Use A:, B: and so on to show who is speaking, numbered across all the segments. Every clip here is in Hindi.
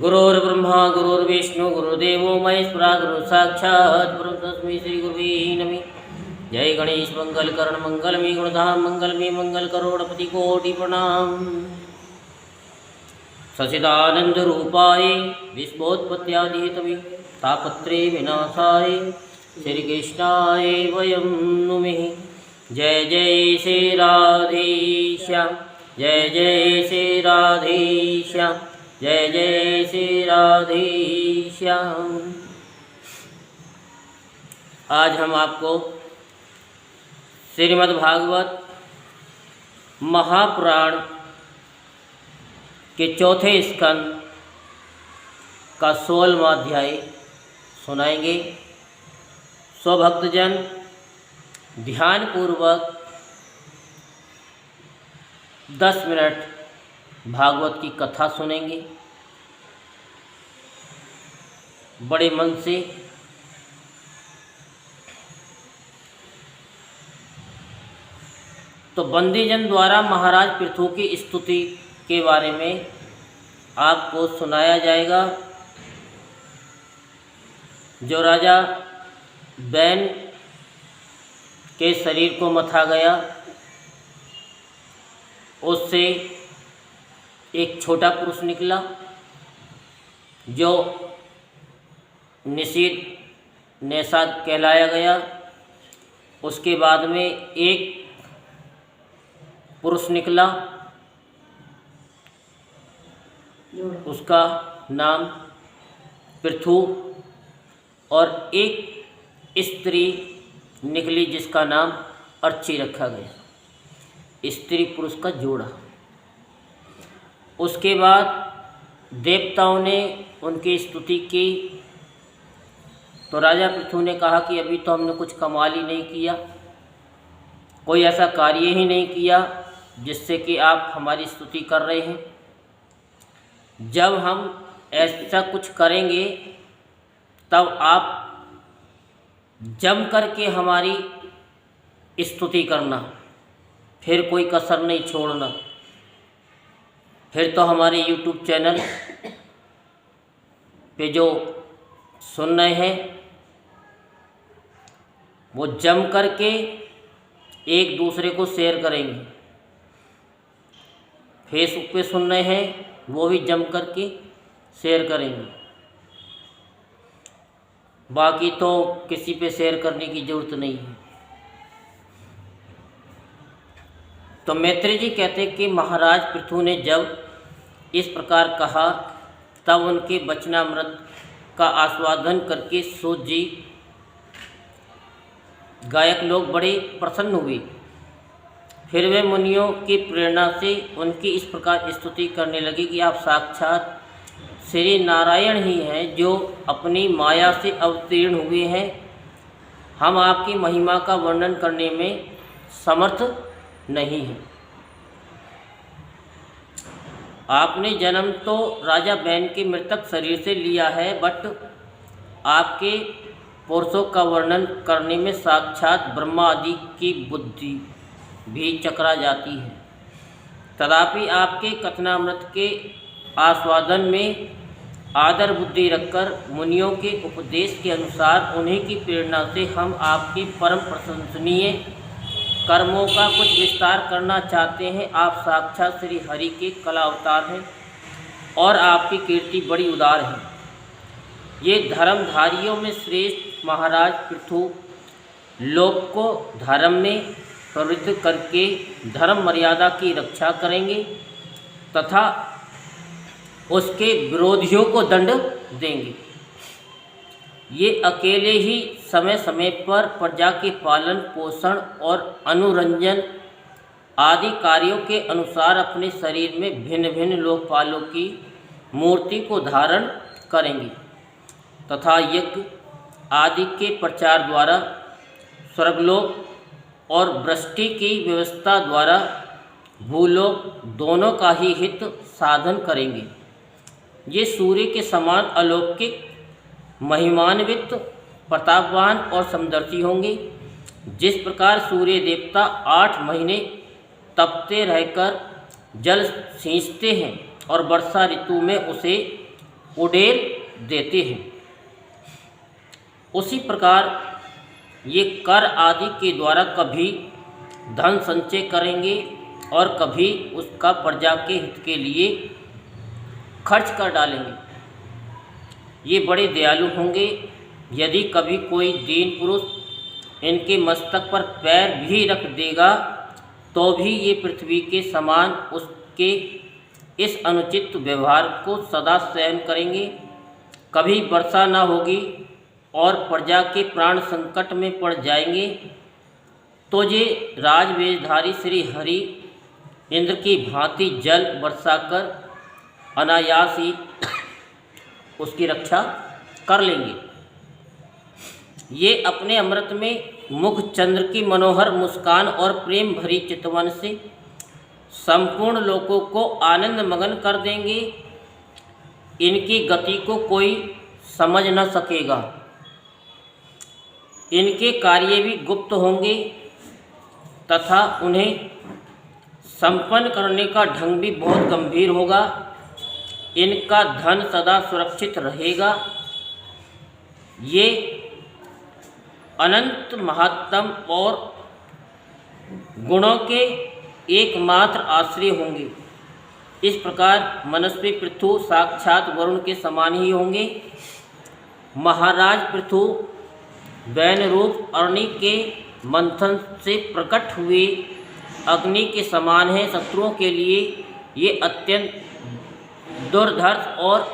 A: गुरुर्ब्रह्मा गुरुर्विष्णु गुरुदेवो महेश्वरा गुरु साक्षात् परम तस्मै श्री गुरुवे नमः। जय गणेश मंगल करण मंगल में गुणधाम मंगल में मंगल करोड़पति कोटि प्रणाम। सचिदानंद रूपाय विश्वोत्पत्त्यादि हेतवे तापत्रे विनाशाय श्री कृष्णाय वयं नुमः। जय जय श्री राधेश्याम जय जय श्री राधेश्याम जय जय श्री राधेश्याम। आज हम आपको श्रीमद् भागवत महापुराण के चौथे स्कंद का 16वां अध्याय सुनाएंगे। स्वभक्तजन ध्यानपूर्वक 10 मिनट भागवत की कथा सुनेंगे बड़े मन से। तो बंदीजन द्वारा महाराज पृथु की स्तुति के बारे में आपको सुनाया जाएगा। जो राजा बैन के शरीर को मथा गया, उससे एक छोटा पुरुष निकला जो निषीद नेषाद कहलाया गया। उसके बाद में एक पुरुष निकला, उसका नाम पृथु, और एक स्त्री निकली जिसका नाम अर्ची रखा गया। स्त्री पुरुष का जोड़ा। उसके बाद देवताओं ने उनकी स्तुति की। तो राजा पृथु ने कहा कि अभी तो हमने कुछ कमाल ही नहीं किया, कोई ऐसा कार्य ही नहीं किया जिससे कि आप हमारी स्तुति कर रहे हैं। जब हम ऐसा कुछ करेंगे तब आप जम करके हमारी स्तुति करना, फिर कोई कसर नहीं छोड़ना। फिर तो हमारे YouTube चैनल पे जो सुन रहे हैं वो जम करके एक दूसरे को शेयर करेंगे। फेसबुक पे सुन रहे हैं वो भी जम करके शेयर करेंगे। बाकी तो किसी पे शेयर करने की ज़रूरत नहीं है। तो मैत्री जी कहते कि महाराज पृथु ने जब इस प्रकार कहा तब उनके वचनामृत का आस्वादन करके सूत जी गायक लोग बड़े प्रसन्न हुए। फिर वे मुनियों की प्रेरणा से उनकी इस प्रकार स्तुति करने लगे कि आप साक्षात श्री नारायण ही हैं जो अपनी माया से अवतीर्ण हुए हैं। हम आपकी महिमा का वर्णन करने में समर्थ नहीं है। आपने जन्म तो राजा बैन के मृतक शरीर से लिया है, बट आपके पुरुषों का वर्णन करने में साक्षात ब्रह्मा आदि की बुद्धि भी चकरा जाती है। तथापि आपके कथनामृत के आस्वादन में आदर बुद्धि रखकर मुनियों के उपदेश के अनुसार उन्हीं की प्रेरणा से हम आपके परम प्रशंसनीय कर्मों का कुछ विस्तार करना चाहते हैं। आप साक्षात श्री हरि के कला अवतार हैं और आपकी कीर्ति बड़ी उदार है। ये धर्मधारियों में श्रेष्ठ महाराज पृथु लोक को धर्म में प्रवृत्त करके धर्म मर्यादा की रक्षा करेंगे तथा उसके विरोधियों को दंड देंगे। ये अकेले ही समय समय पर प्रजा के पालन पोषण और अनुरंजन आदि कार्यों के अनुसार अपने शरीर में भिन्न भिन्न लोकपालों की मूर्ति को धारण करेंगे तथा यज्ञ आदि के प्रचार द्वारा स्वर्गलोक और वृष्टि की व्यवस्था द्वारा भूलोक दोनों का ही हित साधन करेंगे। ये सूर्य के समान अलौकिक महिमान्वित प्रतापवान और समदर्शी होंगे। जिस प्रकार सूर्य देवता 8 महीने तपते रहकर जल सींचते हैं और वर्षा ऋतु में उसे उड़ेल देते हैं। उसी प्रकार ये कर आदि के द्वारा कभी धन संचय करेंगे और कभी उसका प्रजा के हित के लिए खर्च कर डालेंगे। ये बड़े दयालु होंगे। यदि कभी कोई दीन पुरुष इनके मस्तक पर पैर भी रख देगा तो भी ये पृथ्वी के समान उसके इस अनुचित व्यवहार को सदा सहन करेंगे। कभी वर्षा न होगी और प्रजा के प्राण संकट में पड़ जाएंगे तो ये राजवेशधारी श्री हरि इंद्र की भांति जल बरसाकर अनायास ही उसकी रक्षा कर लेंगे। ये अपने अमृत में मुख चंद्र की मनोहर मुस्कान और प्रेम भरी चितवन से संपूर्ण लोकों को आनंद मगन कर देंगे। इनकी गति को कोई समझ न सकेगा। इनके कार्य भी गुप्त होंगे तथा उन्हें संपन्न करने का ढंग भी बहुत गंभीर होगा। इनका धन सदा सुरक्षित रहेगा। ये अनंत महात्म और गुणों के एकमात्र आश्रय होंगे। इस प्रकार मनस्वी पृथु साक्षात वरुण के समान ही होंगे। महाराज पृथु वैन रूप अग्नि के मंथन से प्रकट हुए अग्नि के समान है। शत्रुओं के लिए ये अत्यंत दुर्धर्ष और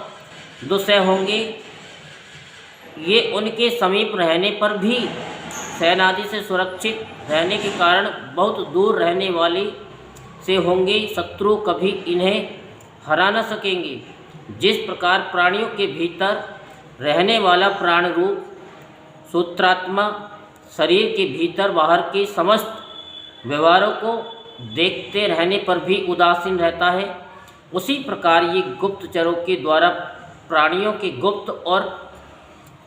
A: दुस्सह होंगे। ये उनके समीप रहने पर भी सेनादि से सुरक्षित रहने के कारण बहुत दूर रहने वाले से होंगे। शत्रु कभी इन्हें हरा न सकेंगे। जिस प्रकार प्राणियों के भीतर रहने वाला प्राण रूप सूत्रात्मा शरीर के भीतर बाहर के समस्त व्यवहारों को देखते रहने पर भी उदासीन रहता है, उसी प्रकार ये गुप्तचरों के द्वारा प्राणियों के गुप्त और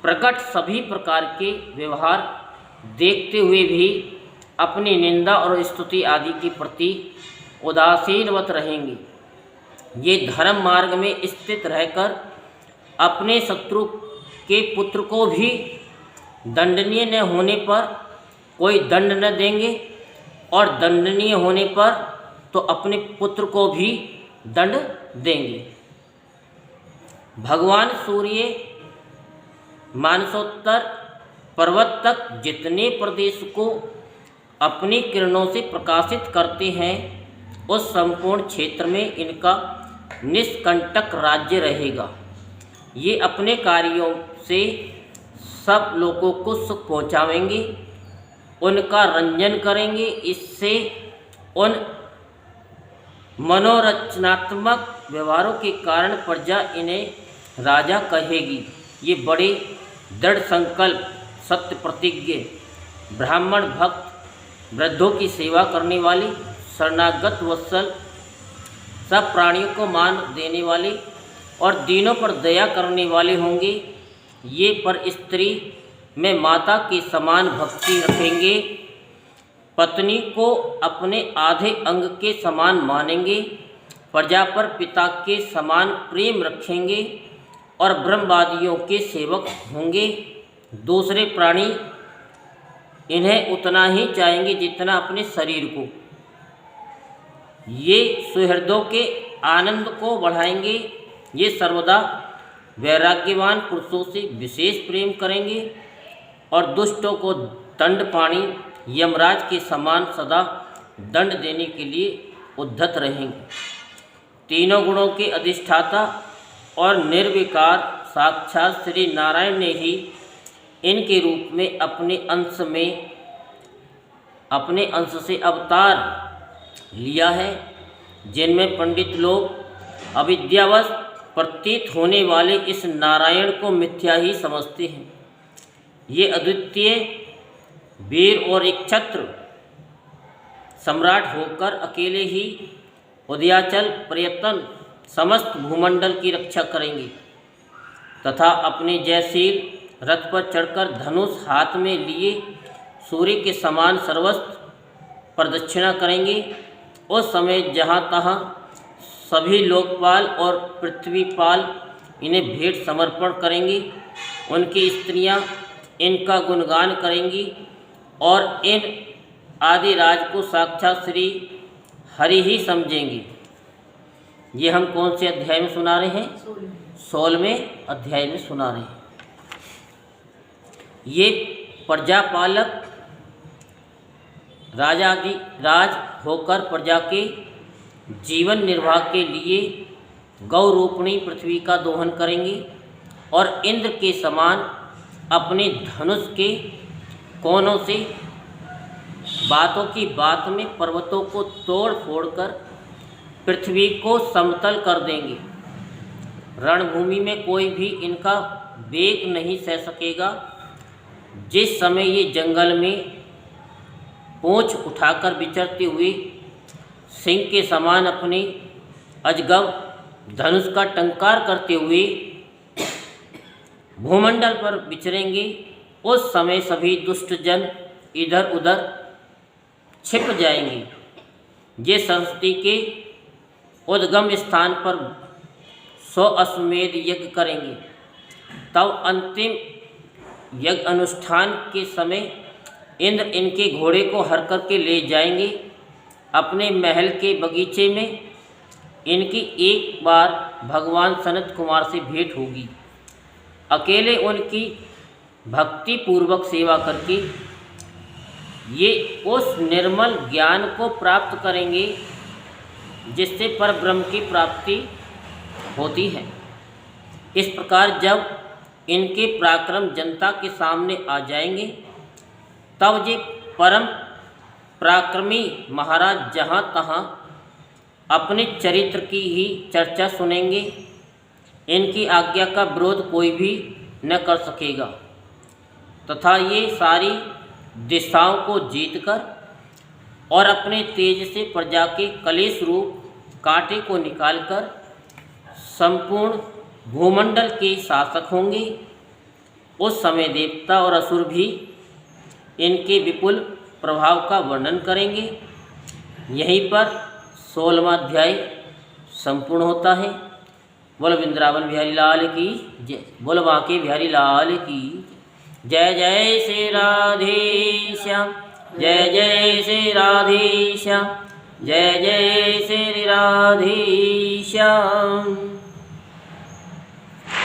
A: प्रकट सभी प्रकार के व्यवहार देखते हुए भी अपनी निंदा और स्तुति आदि के प्रति उदासीनवत रहेंगे। ये धर्म मार्ग में स्थित रहकर अपने शत्रु के पुत्र को भी दंडनीय न होने पर कोई दंड न देंगे और दंडनीय होने पर तो अपने पुत्र को भी दंड देंगे। भगवान सूर्य मानसोत्तर पर्वत तक जितने प्रदेश को अपनी किरणों से प्रकाशित करते हैं उस संपूर्ण क्षेत्र में इनका निष्कंटक राज्य रहेगा। ये अपने कार्यों से सब लोगों को सुख पहुँचावेंगे, उनका रंजन करेंगे। इससे उन मनोरचनात्मक व्यवहारों के कारण प्रजा इन्हें राजा कहेगी। ये बड़े दृढ़ संकल्प, सत्य प्रतिज्ञ, ब्राह्मण भक्त, वृद्धों की सेवा करने वाले, शरणागत वत्सल, सब प्राणियों को मान देने वाले और दीनों पर दया करने वाले होंगे। ये पर स्त्री में माता के समान भक्ति रखेंगे, पत्नी को अपने आधे अंग के समान मानेंगे, प्रजा पर पिता के समान प्रेम रखेंगे और ब्रह्मवादियों के सेवक होंगे। दूसरे प्राणी इन्हें उतना ही चाहेंगे जितना अपने शरीर को। ये सुहृदों के आनंद को बढ़ाएंगे। ये सर्वदा वैराग्यवान पुरुषों से विशेष प्रेम करेंगे और दुष्टों को दंड पाणी यमराज के समान सदा दंड देने के लिए उद्धत रहेंगे। तीनों गुणों के अधिष्ठाता और निर्विकार साक्षात श्री नारायण ने ही इनके रूप में अपने अंश से अवतार लिया है, जिनमें पंडित लोग अविद्यावश प्रतीत होने वाले इस नारायण को मिथ्या ही समझते हैं। ये अद्वितीय वीर और एक छत्र सम्राट होकर अकेले ही उदयाचल पर्यटन समस्त भूमंडल की रक्षा करेंगे तथा अपने जयशील रथ पर चढ़कर धनुष हाथ में लिए सूर्य के समान सर्वस्त्र प्रदक्षिणा करेंगे। उस समय जहाँ तहाँ सभी लोकपाल और पृथ्वीपाल इन्हें भेंट समर्पण करेंगी। उनकी स्त्रियां इनका गुणगान करेंगी और इन आदिराज को साक्षात श्री हरि ही समझेंगी। ये हम कौन से अध्याय में सुना रहे हैं? 16वें अध्याय में सुना रहे हैं। ये प्रजापालक राजाधिराज होकर प्रजा के जीवन निर्वाह के लिए गौरूपिणी पृथ्वी का दोहन करेंगे और इंद्र के समान अपने धनुष के कोनों से बातों की बात में पर्वतों को तोड़ फोड़कर पृथ्वी को समतल कर देंगे। रणभूमि में कोई भी इनका वेग नहीं सह सकेगा। जिस समय ये जंगल में पूंछ उठाकर विचरते हुए सिंह के समान अपने अजगव धनुष का टंकार करते हुए भूमंडल पर विचरेंगे, उस समय सभी दुष्ट जन इधर उधर छिप जाएंगे। ये सरस्वती के उद्गम स्थान पर 100 अश्वमेध यज्ञ करेंगे। तब अंतिम यज्ञ अनुष्ठान के समय इंद्र इनके घोड़े को हर करके ले जाएंगे। अपने महल के बगीचे में इनकी एक बार भगवान सनत कुमार से भेंट होगी। अकेले उनकी भक्ति पूर्वक सेवा करके ये उस निर्मल ज्ञान को प्राप्त करेंगे जिससे परब्रह्म की प्राप्ति होती है। इस प्रकार जब इनके पराक्रम जनता के सामने आ जाएंगे तब ये परम पराक्रमी महाराज जहाँ तहाँ अपने चरित्र की ही चर्चा सुनेंगे। इनकी आज्ञा का विरोध कोई भी न कर सकेगा तथा ये सारी दिशाओं को जीतकर और अपने तेज से प्रजा के कलेश रूप कांटे को निकालकर संपूर्ण भूमंडल के शासक होंगे। उस समय देवता और असुर भी इनके विपुल प्रभाव का वर्णन करेंगे। यहीं पर 16वां अध्याय संपूर्ण होता है। बोलो वृंदावन बिहारी लाल की जय। बोलो बांके बिहारी लाल की जय। जय श्री राधे श्याम, जय जय श्री राधे श्याम, जय जय श्री राधे श्याम।